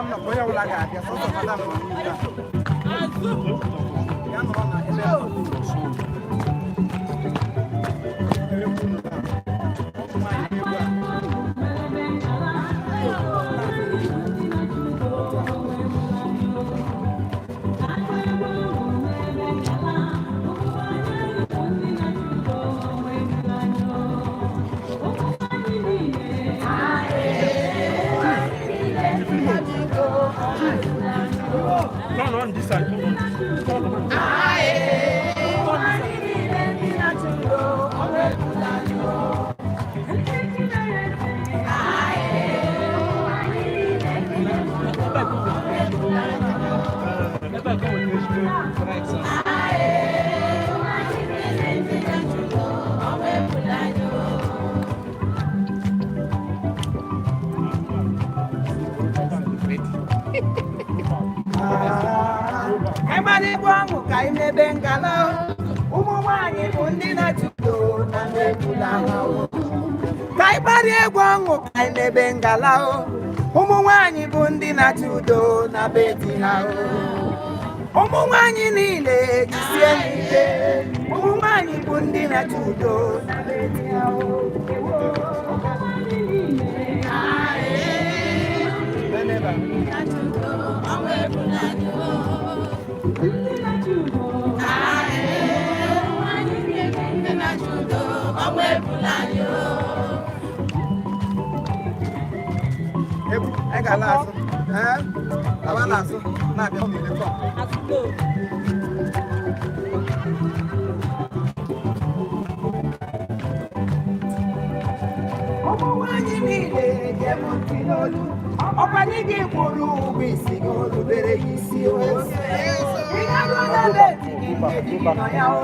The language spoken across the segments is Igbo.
madam no boya wala ga dia so madam no ya no na ele no, on this side. Emani kwangu kaime bengala umumwanyi bundina chudo na mekula hao Kaibari kwangu kaime bengala umumwanyi bundina chudo na beti hao umumwanyi nile kisie nile umumwanyi bundina chudo na beti hao I got last. I want last. Not the only one. Ọ̀pàdégé ìpòrò òwe ìsìnkú olùbẹ̀rẹ̀ yìí sí o. Ìyàwó lálẹ́ ti ní ìdíkì náà o.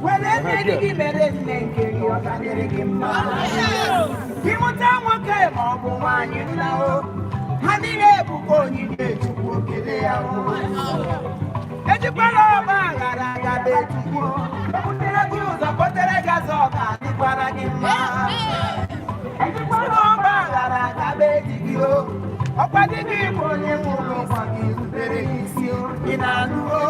Wẹ́lẹ́ ní ìdíkì mẹ́rẹ̀ ní nkiri ọ̀tá nírìkì mma. Ìmúta wọn kẹ́ ẹ̀ mọ̀ ọ̀bùn nwaanyị ńlá o. Ha nílé ebùkọ onyinye Chukwu okele ya o. Ejikwala ọba aghara agaba Chukwu. Butere gị ụzọ kpotere gị azụ ọga adịkwara gị mma. Ejikwala ọba aghara agaba ejighị o. Ọkwadịghị ịbụ onye nwụrụ ụgbọ gị rubere ya isi o. Ị na-anụ o.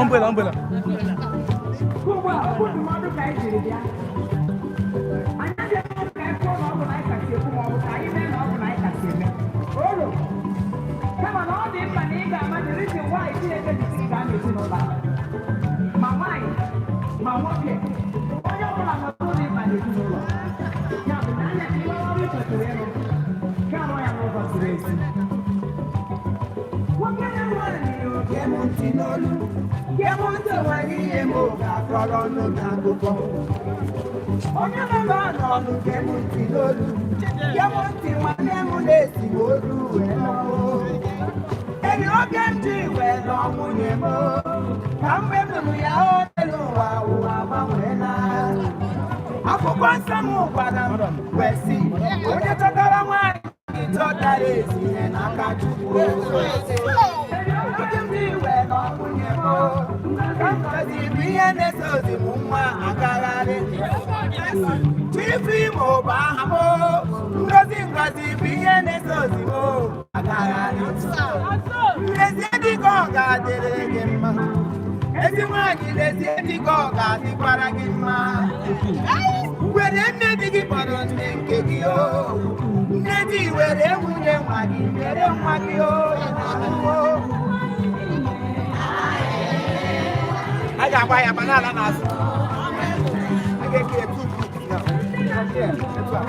Umbrella. Onye nọ n'ọnụ kemuti n'olu, kemuti nwanne m na-esi olu wee nọọ. Enyi oge m ji wee nọ nwunye m, ka mgbe m nụrụ ya o n'elu ụwa ụwa gbanweela. Akwụkwọ nsọ m gwara m wee sị, onye chọtara nwaanyị chọtara ezi ihe n'aka Chukwu. Oge m ji wee nọ nwunye m, ka ngozi bụ ihe na-esozi m nwa agagharị. Chifu Imo bụ aha m, ngozi bụ ihe na-esozi m agagharị. Lezie dịka ọ ga-adịrị gị mma, ezi nwaanyị lezie dịka ọ ga-adịkwara gị mma. Were nne di gị kpọrọ nne nke gị o, nne di were nwunye nwa gị mere nwa gị o. A ga-agba ya banana n'azụ. A ga-eke etu ya. Etu a.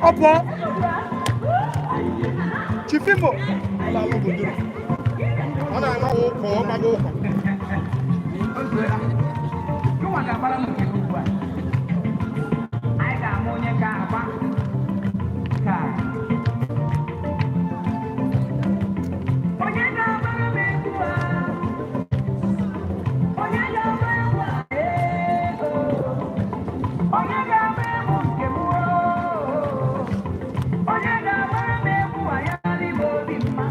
Opo. Chifimo. Ala wo bodo. Ona na wo ko ma go ko. Ko wa ga para mo ke ku ba. Ai ga mo nye ka ba. Ka. Oye ga para me ku ba. Oye ga para wa. Oye ga me mo ke mu. Oye ga para me ku ya li bo bi ma.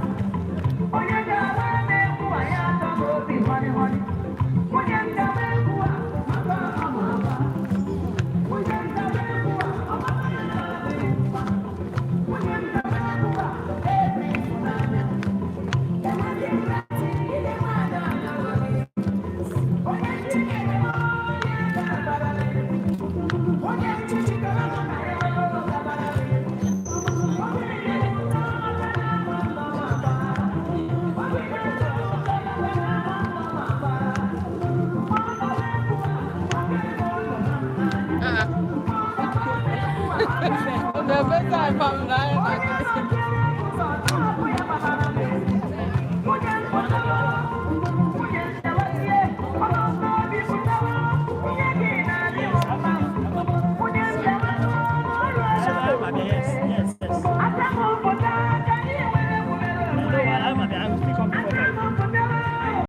Oye ga para me ku ya ta bo bi ma ni ho ni. Oye ga me ku ma ba ma ba. Oye ga me ku ma ba ma na ni ma. Oye ga me ku ma e bi na na. Ya ma di ra ti ile ma da na ni. Oye ti ke mo ya da ba da ni. Oye ti ti ka na na ya da ba da ni. The first time I'm